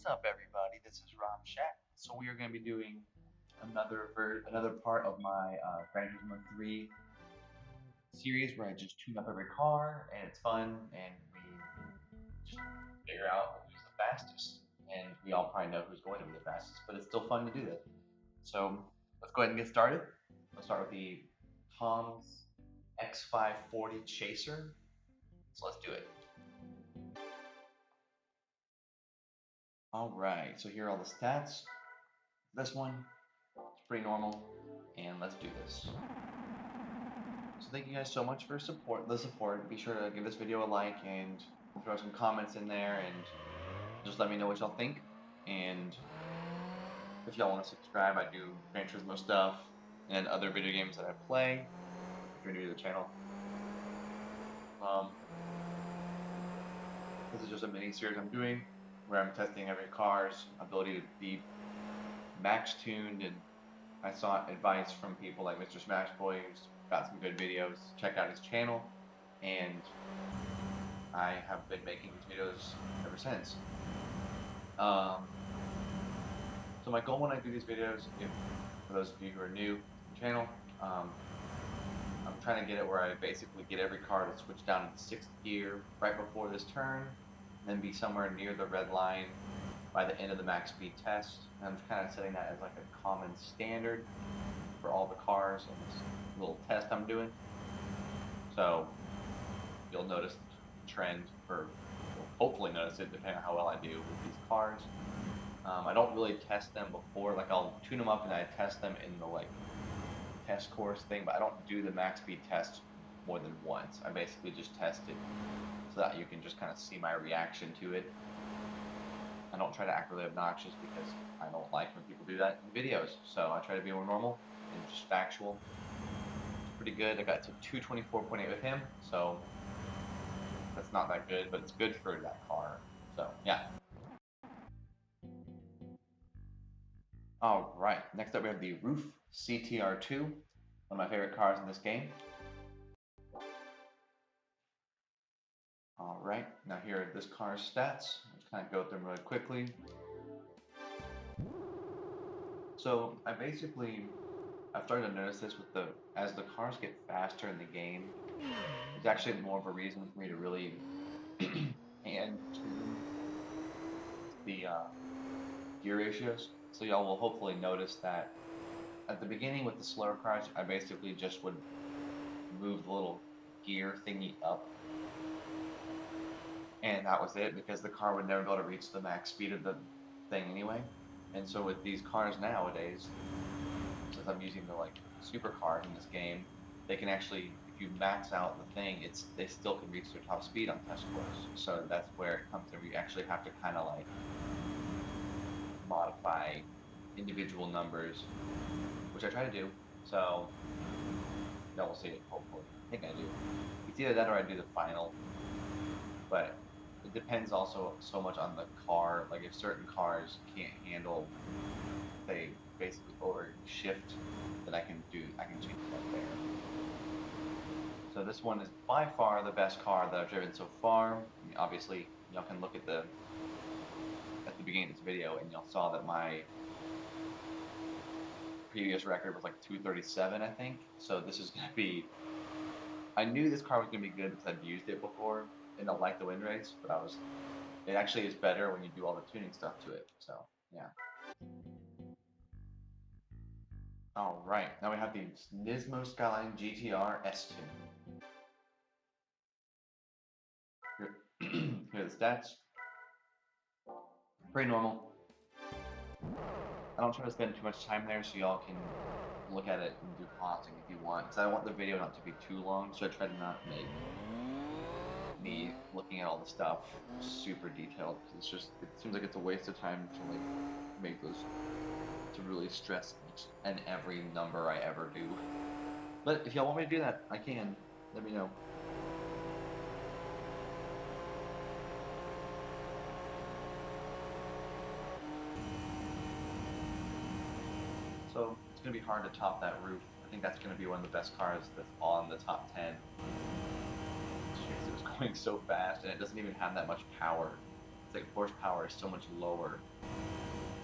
What's up, everybody? This is Ruf CTR2. So we are going to be doing another part of my Gran Turismo 3 series where I just tune up every car and it's fun and we just figure out who's the fastest. And we all probably know who's going to be the fastest, but it's still fun to do that. So let's go ahead and get started. Let's start with the Tom's X540 Chaser. So let's do it. Alright, so here are all the stats. This one is pretty normal, and let's do this. So thank you guys so much for the support. Be sure to give this video a like and throw some comments in there and just let me know what y'all think. And if y'all want to subscribe, I do Gran Turismo stuff and other video games that I play if you're new to the channel. This is just a mini series I'm doing where I'm testing every car's ability to be max tuned, and I sought advice from people like Mr. Smashboy, who's got some good videos. Check out his channel, and I have been making these videos ever since. So my goal when I do these videos, for those of you who are new to the channel, I'm trying to get it where I basically get every car to switch down into 6th gear right before this turn, then be somewhere near the red line by the end of the max speed test. And I'm kind of setting that as like a common standard for all the cars in this little test I'm doing. So you'll notice the trend, or you'll hopefully notice it depending on how well I do with these cars. I don't really test them before, like I'll tune them up and I test them in the like test course thing, but I don't do the max speed test more than once. I basically just test it so that you can just kind of see my reaction to it. I don't try to act really obnoxious because I don't like when people do that in videos. So I try to be more normal and just factual. Pretty good. I got to 224.8 with him, so that's not that good, but it's good for that car. So yeah. All right. Next up, we have the Ruf CTR2, one of my favorite cars in this game. All right. Now here are this car's stats. Let's kind of go through them really quickly. So I've started to notice this with as the cars get faster in the game, it's actually more of a reason for me to really hand tune the gear ratios. So y'all will hopefully notice that at the beginning with the slower cars, I basically just would move the little gear thingy up, and that was it, because the car would never be able to reach the max speed of the thing anyway. And so with these cars nowadays, since I'm using the like supercars in this game, they can actually, if you max out the thing, they still can reach their top speed on test course. So that's where it comes to, we actually have to kind of like modify individual numbers, which I try to do. So y'all will see it hopefully. I think I do. It's either that or I do the final, but it depends also so much on the car. Like if certain cars can't handle, they basically overshift, that I can change that there. So this one is by far the best car that I've driven so far. I mean, obviously, y'all can look at the beginning of this video and y'all saw that my previous record was like 237, I think. So this is gonna be, I knew this car was gonna be good because I've used it before and I like the win rates, but it actually is better when you do all the tuning stuff to it. So yeah. All right, now we have the Nismo Skyline GTR S2. Here are the stats. Pretty normal. I don't try to spend too much time there, so y'all can look at it and do pausing if you want, because I want the video not to be too long, so I try to not make me looking at all the stuff super detailed. It seems like it's a waste of time to like make those, to really stress each and every number I ever do. But if y'all want me to do that, I can. Let me know. So it's going to be hard to top that Ruf. I think that's going to be one of the best cars that's on the top 10. It was going so fast, and it doesn't even have that much power. It's like horsepower is so much lower.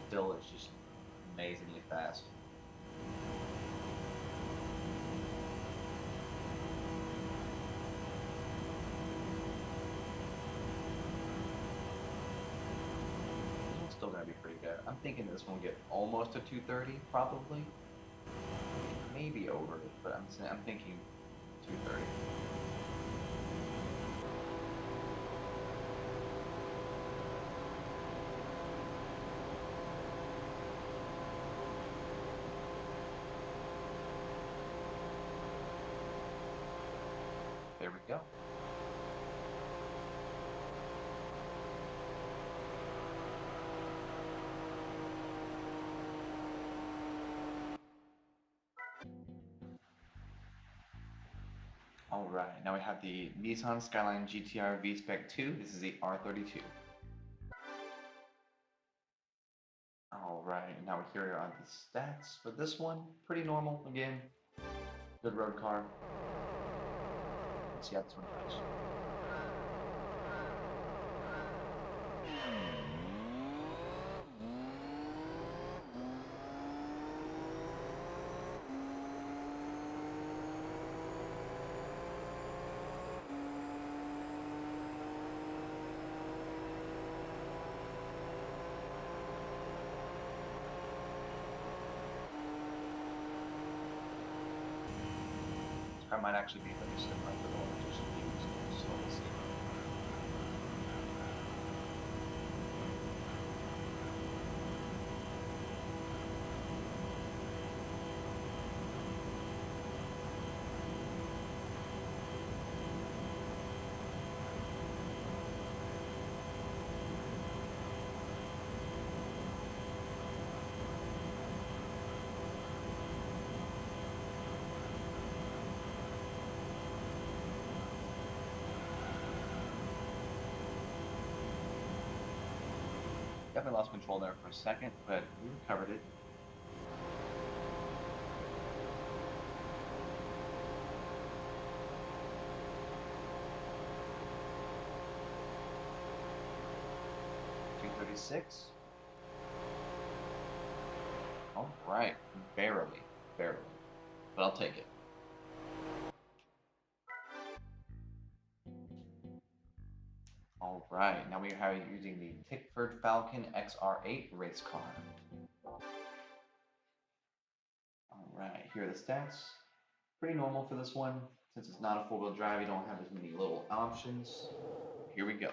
Still, it's just amazingly fast. Still gonna be pretty good. I'm thinking this one will get almost to 230, probably. Maybe over it, but I'm thinking 230. There we go. Alright, now we have the Nissan Skyline GTR Vspec 2. This is the R32. Alright, now here are the stats for this one. Pretty normal, again. Good road car. Let's see how this one goes. I might actually be very similar to the one we just used, so we'll see. Definitely lost control there for a second, but we recovered it. .236. All right, barely, but I'll take it. All right, now we are using the Tickford XR8 Race Car. All right, here are the stats. Pretty normal for this one. Since it's not a four-wheel drive, you don't have as many little options. Here we go.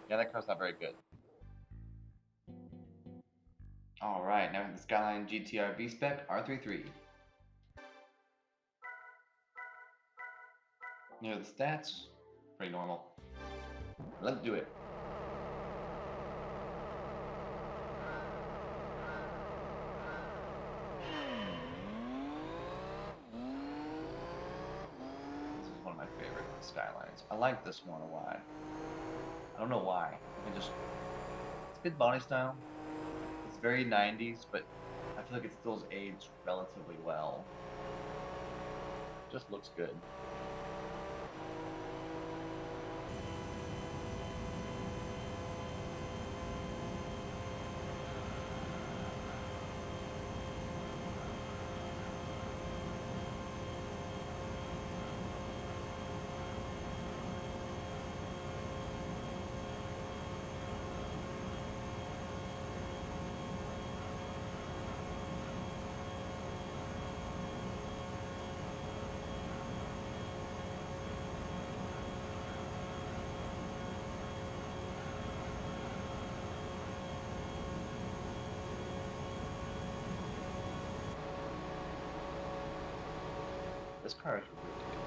Yeah, that car's not very good. Alright, now we have the Skyline GTR Vspec R33. Here are the stats. Pretty normal. Let's do it. my favorite of the Skylines. I like this one a lot. I don't know why. It's good body style. It's very 90s, but I feel like it still has aged relatively well. Just looks good. This car is really good.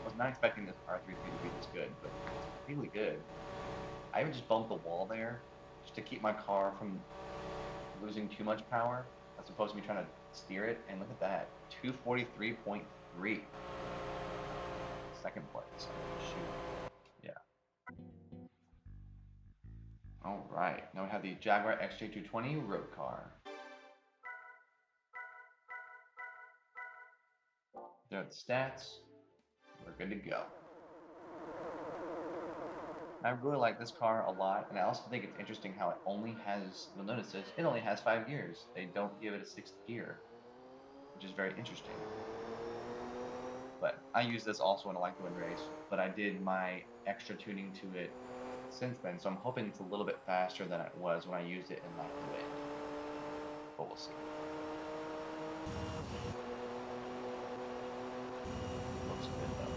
I was not expecting this R33 to be this good, but it's really good. I even just bumped the wall there just to keep my car from losing too much power as opposed to me trying to steer it. And look at that, 243.3. Second place. Shoot. Yeah. All right. Now we have the Jaguar XJ220 road car. There are the stats. We're good to go. I really like this car a lot, and I also think it's interesting how it only has, you'll notice this, it only has 5 gears. They don't give it a 6th gear, which is very interesting. But I use this also when I like to win race, but I did my extra tuning to it since then, so I'm hoping it's a little bit faster than it was when I used it in like the win. But we'll see. Looks good though.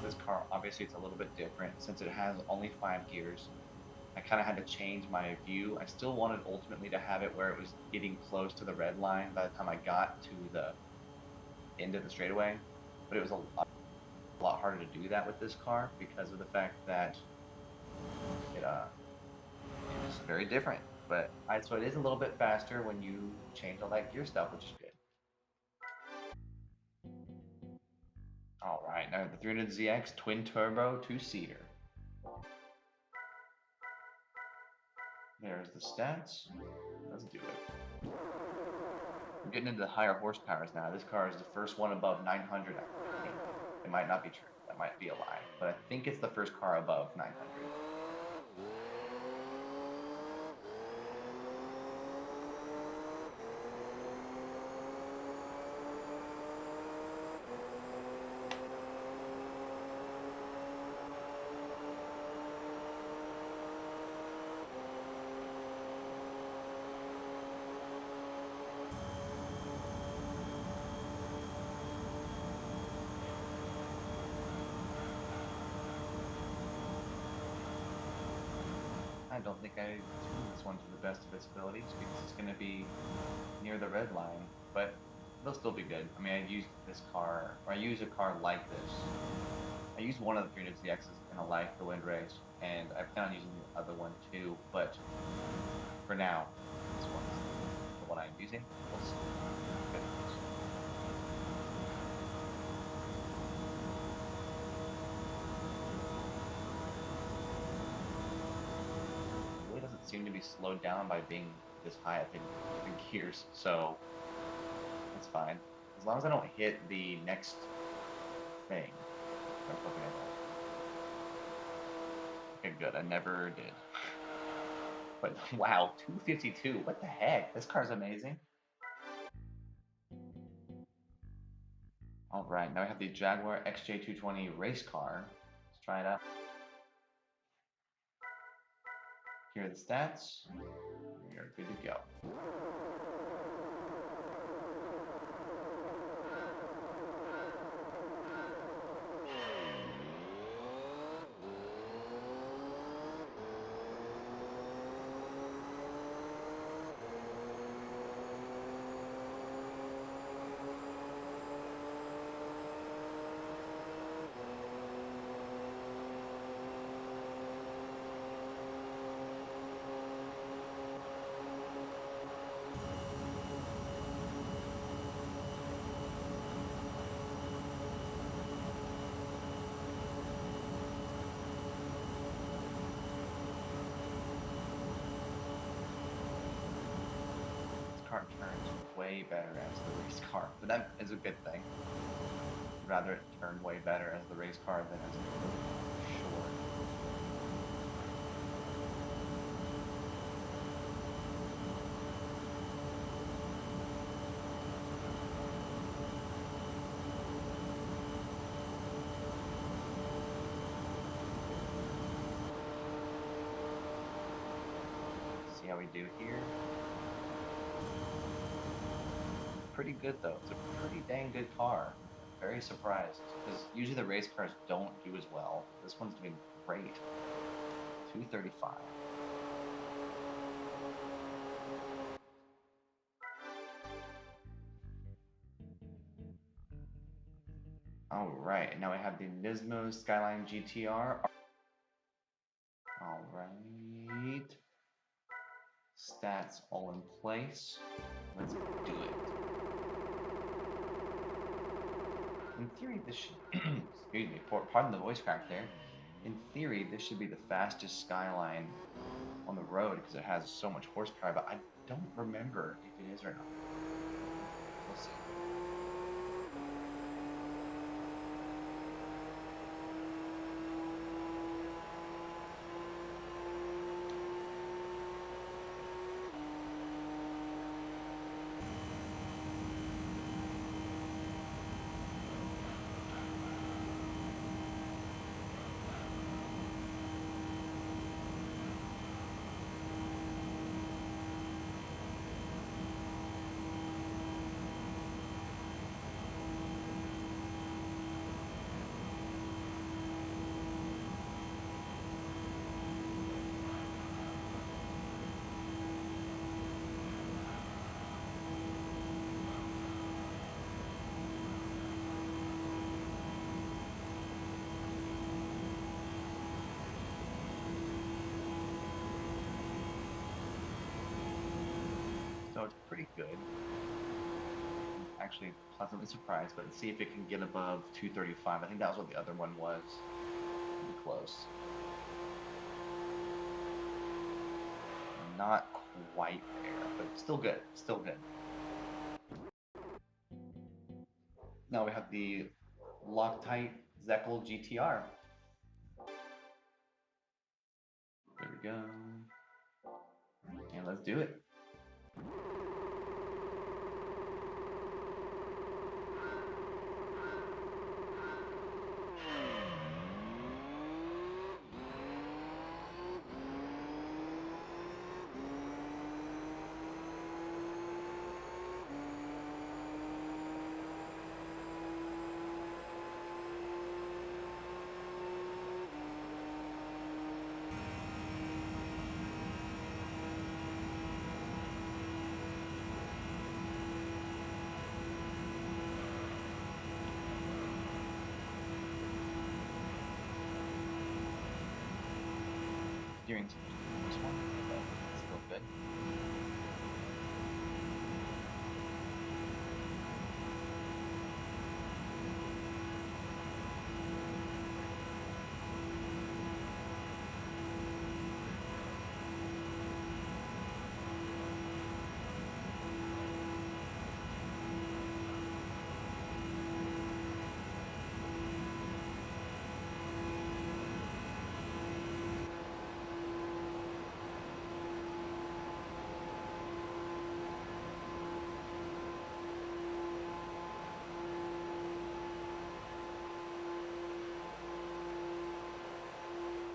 This car, obviously it's a little bit different since it has only 5 gears. I kind of had to change my view. I still wanted ultimately to have it where it was getting close to the red line by the time I got to the end of the straightaway, but it was a lot harder to do that with this car because of the fact that it is very different. But so it is a little bit faster when you change all that gear stuff, which is good. All right, now the 300ZX twin turbo 2-seater. There's the stats. Let's do it. We're getting into the higher horsepowers now. This car is the first one above 900. I think. It might not be true. That might be a lie. But I think it's the first car above 900. I don't think I tuned this one to the best of its abilities because it's going to be near the red line, but they'll still be good. I mean, I used this car, or I use a car like this. I used one of the 300ZXs in a life to wind race, and I plan on using the other one too, but for now, this one's the one I'm using. We'll see. Seem to be slowed down by being this high up in gears, so that's fine. As long as I don't hit the next thing. Okay, good. I never did. But wow, 252. What the heck? This car's amazing. All right, now we have the Jaguar XJ220 Race Car. Let's try it out. Here are the stats. We are good to go. car turns way better as the race car, but that is a good thing. I'd rather it turn way better as the race car than as the short. See how we do here. Pretty good though. It's a pretty dang good car. Very surprised because usually the race cars don't do as well. This one's doing great. 235. All right, now we have the Nismo Skyline GTR. All right. Stats all in place. Let's do it. In theory, this should, excuse me, pardon the voice crack there. In theory, this should be the fastest Skyline on the road because it has so much horsepower, but I don't remember if it is or not. We'll see. So it's pretty good. Actually pleasantly surprised, but let's see if it can get above 235. I think that was what the other one was. Pretty close. Not quite there, but still good. Still good. Now we have the Loctite Zexel GTR. There we go. And let's do it. Steering this one, but it's still good.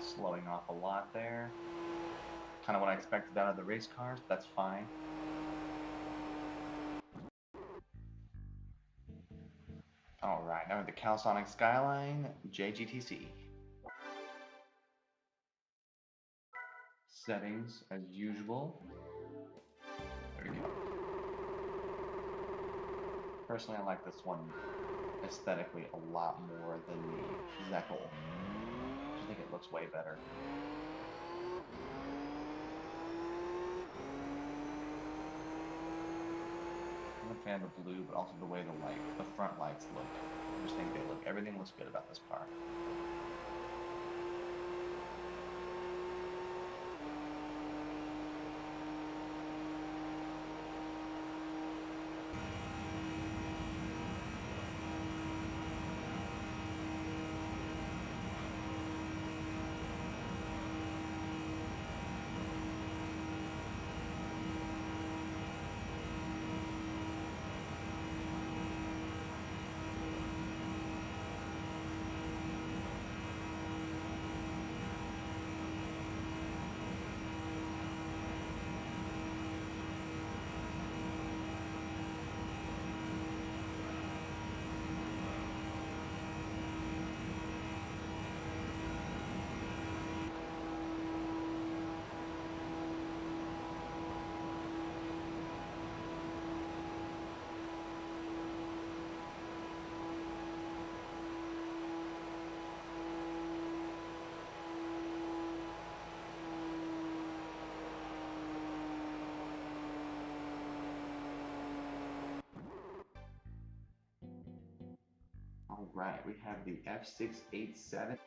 Slowing off a lot there. Kind of what I expected out of the race cars, but that's fine. Alright, now the Calsonic Skyline JGTC. Settings as usual. There we go. Personally, I like this one aesthetically a lot more than the Zexel. I think it looks way better. I'm a fan of the blue, but also the way the front lights look. I just think everything looks good about this car. All right, we have the F687